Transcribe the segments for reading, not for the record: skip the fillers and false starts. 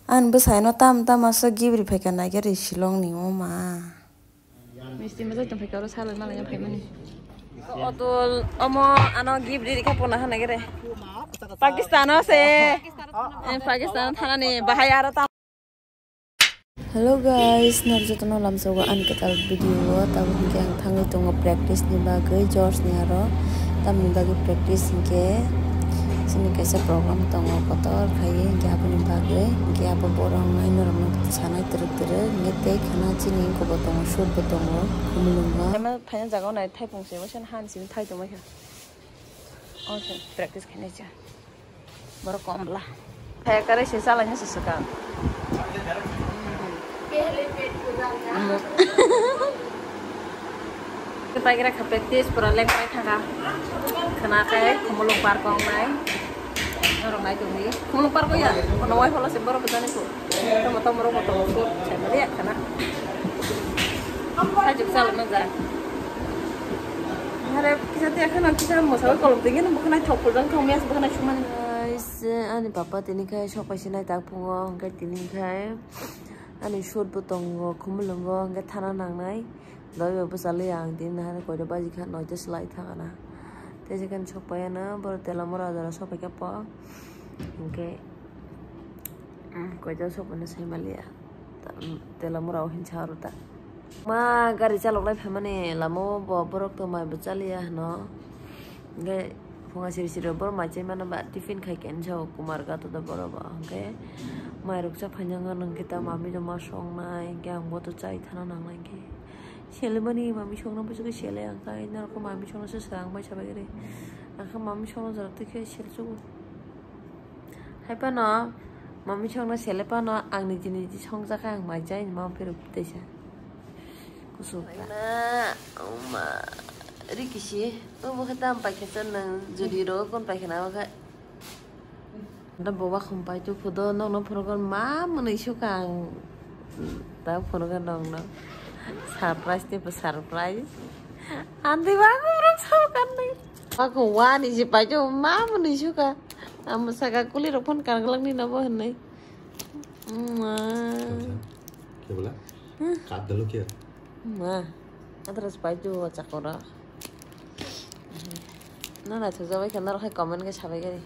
An besai no tam masa gibri phekan nagari Shillong ni oma. Misti masa tuh phekan harus halal malah nyampe mana? Otul omo ano gibri di kapuna hana gere. Pakistan se. Pakistan thana ni bahaya rata. Hello guys, narjotono lamsoga an ketal video tabu hingke ang thangai tongo practice ni bagai George ni aro tamni bagai practice hingke sini kaisa program tongo kotor khai hingke apni bagai hingke apa borong ngai norong sanai teruk hingke te khana chini ko botongo shoot botongo kumulunga Emang phanya jaga nai thai pungse wasan han sin thai to mai. Oke, practice kene aja. Baru komlah. Kayak kare sesalahnya sesekali. Kita kira ke practice pura leng mai thanga. Kena kayak kumulung parkong nai. Orang nai tuh nih. Kumulung parko ya. Menawai kalau sebor betul itu. Tomo moro moto shoot. Saya lihat kena. Saya juga salah menjar. Hari kita tiap kan kita mau sawi kalau tinggi bukan naik chopper dan kau mias bukan naik cuma. Guys, ani papa tini kai shop sinai tak pungo ngai tini kai ani shoot botongo kumulungo ngai thana nangnai doi besale yang din hare ko baji khan noi just lai thana te jekan shop na bor telamora dara shop ka pa ngai ko ja shop na sai malia telamora hin charuta ma gari chalok lai phamane lamo borok to mai bachalia no ngai Funga siri bor macam mana mbak tiffin kai kenjau kumar gato da bor ba ke mai ruksa phanyanga nang kita mami do ma song nai kyang bo to chai thana nang nai ke shele mani mami song na busu ke shele ang kai nar ko mami song se sarang ba chabe gere akha mami song na jarate ke shel chu hai pa no mami song na shele pa no ang ni jini ji song ja ka ang mai jai ma peru tesa kusuk na oma Rikishi, oh kita sampai ke sana jadi roh kon pakai nama kak. Ada bawa kumpai tu foto nong program mam menisuk kang, tahu program nong surprise tipe surprise. Anti banget orang sama kan nih. Aku wani si pacu mam menisuk kang, amu saga kulit pun kan kelang ni nabo henai. क्या बोला? काट दलो क्या? Terus pacu cakora. Nah, tuh jawab kan orang komen ke siapa kali?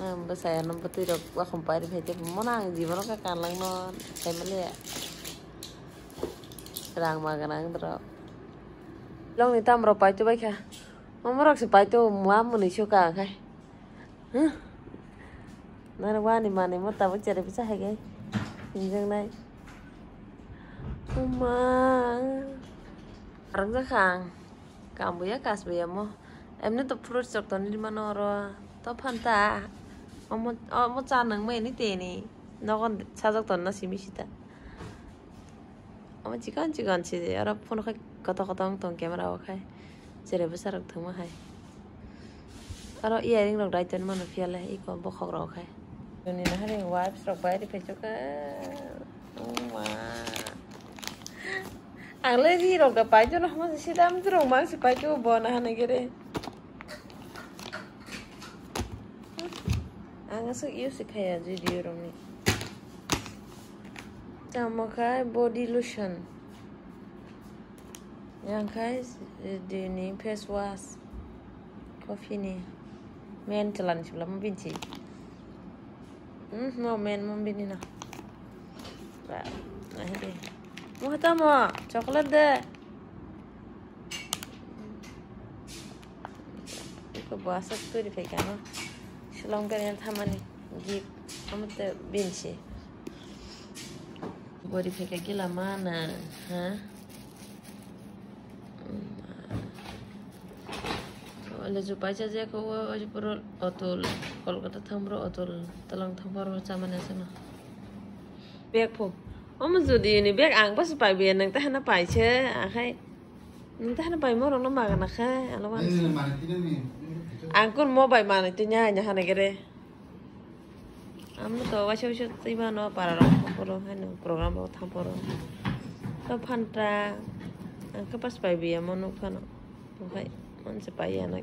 Nah, saya nampak tuh dok, wah kumpari hati mana gimana kan kalang non, saya melihat serang makan terus. Long ni tam ropai tu baik ya, nomor si pai tu muam muni suka kai. Nah, wani mana mau tahu cari bisa hai injang naik. Orang sekarang, kamu ya kasih ya mau. Em nó tập fruit sọc tận đi mà nó rồi tập phân ta một chán nướng mấy ní tiền ní nó còn sao sọc tận nó xí mi xí ta chỉ còn chỉ để ở phone khách có tông camera khai chỉ để bisa được thằng mà hay ở earring được đại chân mà nó phía lại có bọc học rồi khai cho nên là hai đứa wife sọc bay đi phải cho cái anh lấy gì rồi cái bay cho nó không xí đam chứ rồi mang xí bay cho bò nó này cái đấy Angasuk use kaya jadi orang ni. Sama kai body lotion. Yang kai di ni face wash. Coffee ni. Men jalan sebelah membinci. Mau men membini na. Nah ini. Mau kata mau coklat deh. Itu bahasa tu di pegang. Long kalian thamani gip amte binci body fake gila mana ha wala supaya saja ko wajib perlu otul Kolkata thambro otul talang thambro sama sana bag po om jodi ni bag ang pas pai bian nang tahana pai che akai nang tahana pai mo rong no maga na kha alawan Angkun mau bayi mana itu hanya kere. Amno to wasau tiba no para orang program bawa tamporo. To pantra angka pas bayi biar mau nukan, nukai man sepaya anak.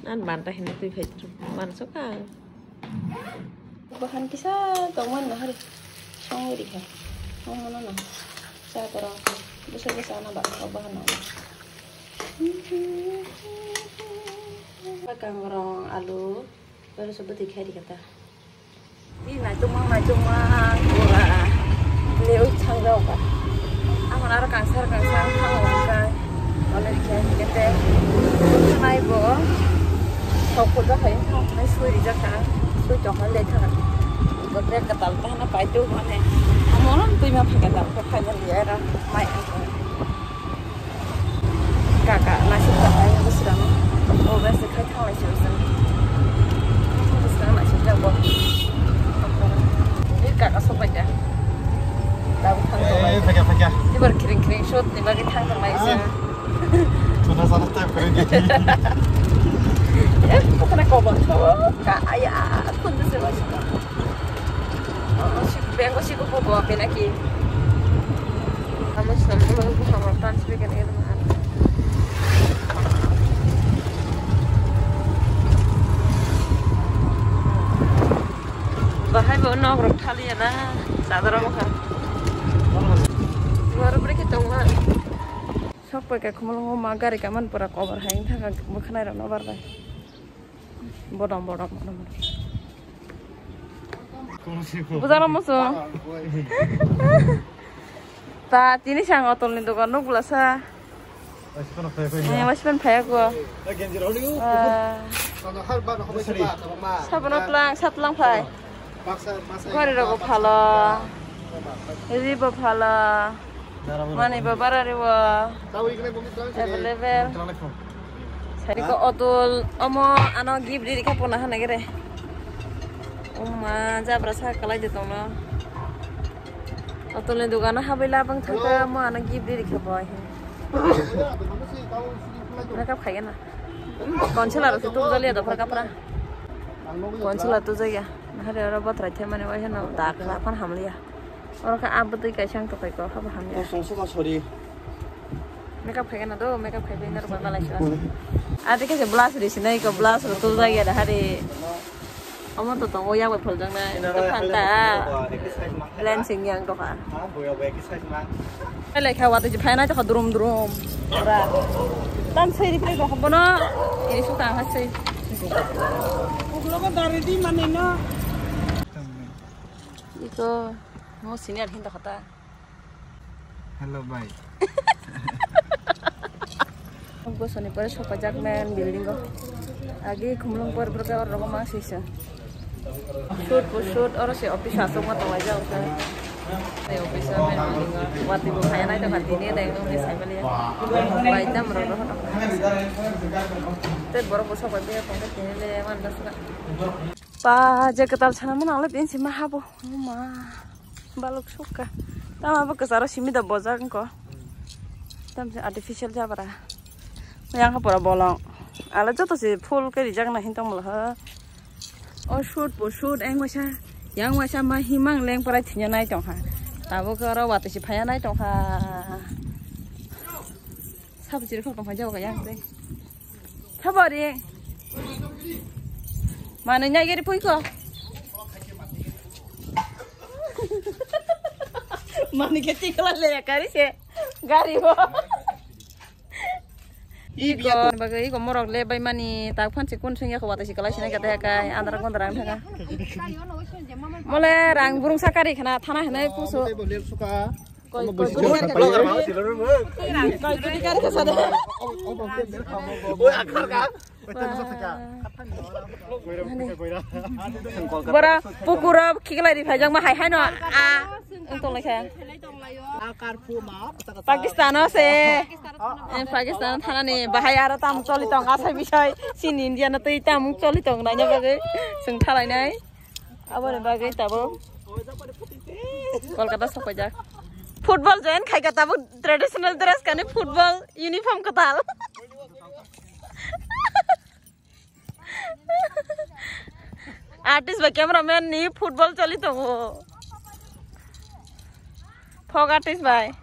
An bantah ini tuh itu man suka. Bahan kisah teman nah hari song di kan mana nah saya terang bisa anak bahan apa Bakang orang alu baru sebut ikan dikata. Ini cuma kurang leu canggau kan. Aku nara kangsar tanggung kan. Oleh ikan kita naik bo. Kau kuda kain tang naik suri jaka suri jangan lekan. Beberapa ketal tang apa itu mana? Amoran tuh mah pakai ketal pakai liar mai. Kakak nasi kakak yang besar. Oh, biasa kai tang lagi besar. Besar nasi jago. Ini kakak sobat ya. Tahu tang sobat. Pakai. Ini baru kering shot, ini bagi tang terbaik sih. Sudah salah step kering. Ya, bukan aku bawa. Kak ayah, aku tuh sebab. Bengko sih aku bawa penaki. Kamu sama aku sama transfer kan itu mah. Bahaya bawa nongkrong kali ya nah, sadar aku kan. Baru beri kita uang. Sok pakai kumulung magar ikaman pura cover hang thang bukan ada nomor dah. Bodong. Besar musuh. Ta ini sang otol nih tuh nunggu lah sa. Masih pun payah gua. Satu lang pay. Gua ada gua pala. Ini gua pala. Mana bapak ada gua. Level. Saya kok otol, omo anak gift di kaponahan lagi deh. Jab rasa kalah jatuh lo. Otolnya dukana habila bang thaka mo anak gift di kapoy. Mereka kaya na. Konsular itu tuh jali ada perkapra. Konsular tuh jaya. Nah ada orang buat raja mana wajah na dak lapan hamliya. Orang kan abad tuh kayak cang tuh kayak kau apa hamliya. Makeup kaya na do, makeup kaya bener buat Malaysia. Ada kan sebelas di sini, ke belas tuh jaya ada hari. Ông tụi tụi yang bật phật này, tập hành ta lên sinh yang đó hả? Cái này khai thì phải nói cho họ drum ra. Tan xây đi phải không nó, ini suka nggak sih? Kalau kan dari di mana no? Itu mau sini ada hinta kata. Hello bye. Aku sini pada sofa jagman building ko. Agi kumulong por berkah orang masih sih. Shoot orang si office asong atau aja usah. Saya office main building. Waktu ibu saya naik tempat ini ada yang nulis saya beli ya. Baiknya merogoh orang. Tapi baru besok pagi pangkat ini le mana suka. Pa jaketal sana mana oleh bensin mah bu. Balok suka. Tama apa kesara sini dah bozar ko. Tam artificial jabara. Yang apa bolong. Ala jatuh si full ke dijak na hintang malah. Oh shoot yang wasa mah himang leng para tinya naik dong ha. Tahu ke orang waktu si payah naik dong ha. Sabu jadi kau kampanye jauh kayak deh. Sabu deh. Mana nya gini pun kok. Mana kita kelas le kari sih. Gari bo. Iko bagai iko morok le bay mani tak pan sikun sing ya ko wata sikala sina kata kai andara kondrang thaka mole rang burung sakari khana thana hna puso koi kari ka sada oi akhar ka bara pukura kikla di phajang ma hai hai no a untuk lekha Pakistan se Pakistan thana ni bahaya tam choli tong asai bisai sin India na tei tam choli tong na nya bagai sung thalai nai abore bagai tabo Kolkata sapajak football join khai ka tabo traditional dress kane football uniform katal artist ba cameraman ni football choli tong Fog artist bhai.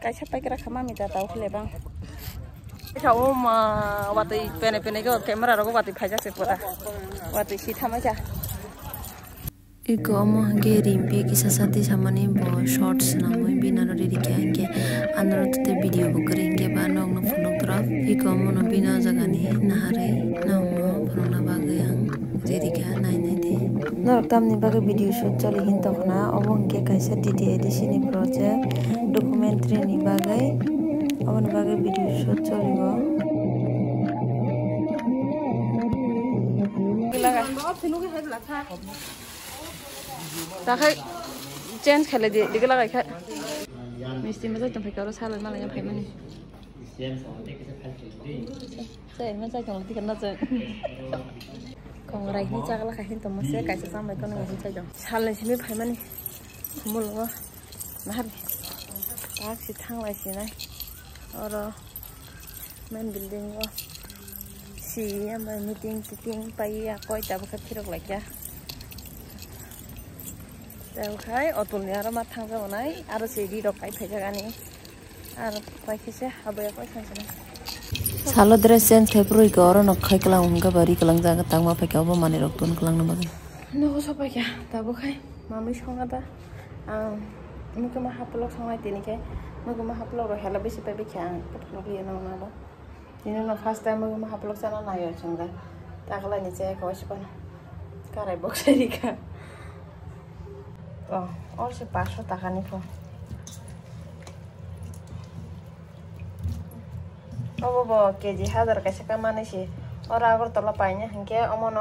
Kai siapa kira kama minta tahu le bang. Kau mah waktu pene ke kamera aku waktu pajak sepeda waktu si thamai ja. Iko amo hange rimpe kisa sati samani bo shorts namoi binaro ready ke hange anaro tute video bo keringe ba nog no phonok drop iko amo no bina jagani nahare nog no phonok ba yang ready ka nai nai de norok tamni baga video shoot choli hin tokna obo hange kaisa DD edition ni project documentary ni bagai obo baga video shoot choligo Takai change kali di kala kai. Mesti macam tu kalau salah malah yang payment ni. Saya macam kalau di kana tu. Kau rai ni cakap lah kai tu masih kai sampai kau nak macam jom. Salah sini payment ni. Mul wah. Nah. Tak si thang lai si nai. Orang main building wah. Si yang meeting pagi aku tak bukan kira lagi ya. Oke, otulnya ada matang ke mana? Ada segi rokai pejagan ni. Ada pakai sih, apa ya pakai sana. Salah dress sense Februari ke orang nak kai kelang unga bari kelang jangan tangma pakai apa mana roktun kelang nama kan? Nuh siapa ya? Tak bukai. Mami shong ada. Mungkin mah hapulok shong lagi ni ke? Mungkin mah hapulok roh hela besi pakai yang nak lihat nama apa? Ini nak first time mungkin mah hapulok sana nayo shong kan? Tak kalau ni saya kau siapa? Karai box ni kan? Oh, और से 500 টাকা নিবো ও বাবা কেজি 1000 কাছে কামানেছি ওর আগর তলা পাইনা হংকে অমন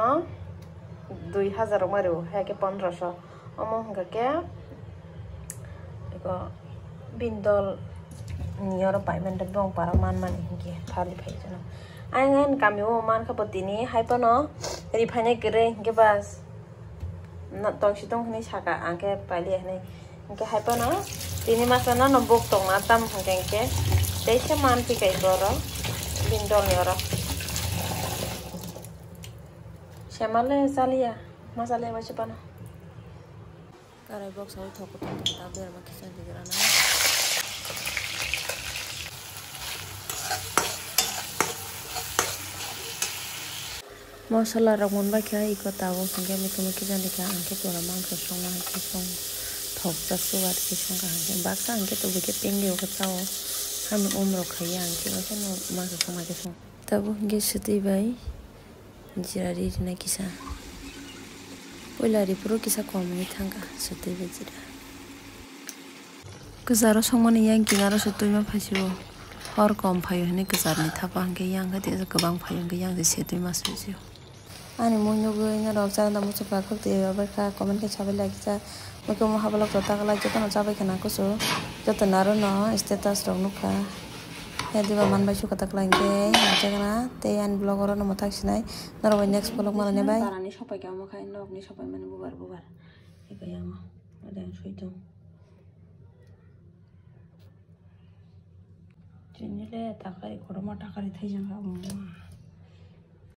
2000 মারো হেকে 1500 অমন হংকে এগো বিন্দল নিয়র পাইমেন্ট বং পারা মান মানে হংকে থালি ফাইজনা আইন কামিও মান খাপতিনি হাইপনো রিফাইনে গরে হংকে বাস nak tong situng ni saka angke pali ni angke hai pa na ini masana nombok tong atam angke desa man pi kai goro bindol ni ora shamale salia masale bache pa na karai box hai thoko ta ber ma kisan digra na Masalah ramun baca ikut tahu sehingga mikir jangan dikah angkat orang mangsa songa angkat song thok jasuat kisong kah angkat baksa angkat tu begitu tinggi ukat tahu kami umroh kaya angkat macam mangsa songa kisong tahu angkat sedih bayi jirari dina kisah Polari puro kisah komuni thangka sedih bejira kezaro songmani yang kinaro setuju mah pasiwo hor kom payo ni kezar ni thapa angkat yang kat dia kebang payo angkat yang setuju mas bejio Ani munyo gue nya rok jang da musu pa khok te ba ka comment ke chabe lagi sa mako mo habalok ta kala joto no chabe kana ko so joto naro no status rok no ka he diba man bai su kata kala nge jagana te an blog ro no motak sinai naro next blog mala ne bai tarani sopai ka mo khai nok ni sopai mane bubar eka yama ada yang suito jinile takai koroma takari thai janga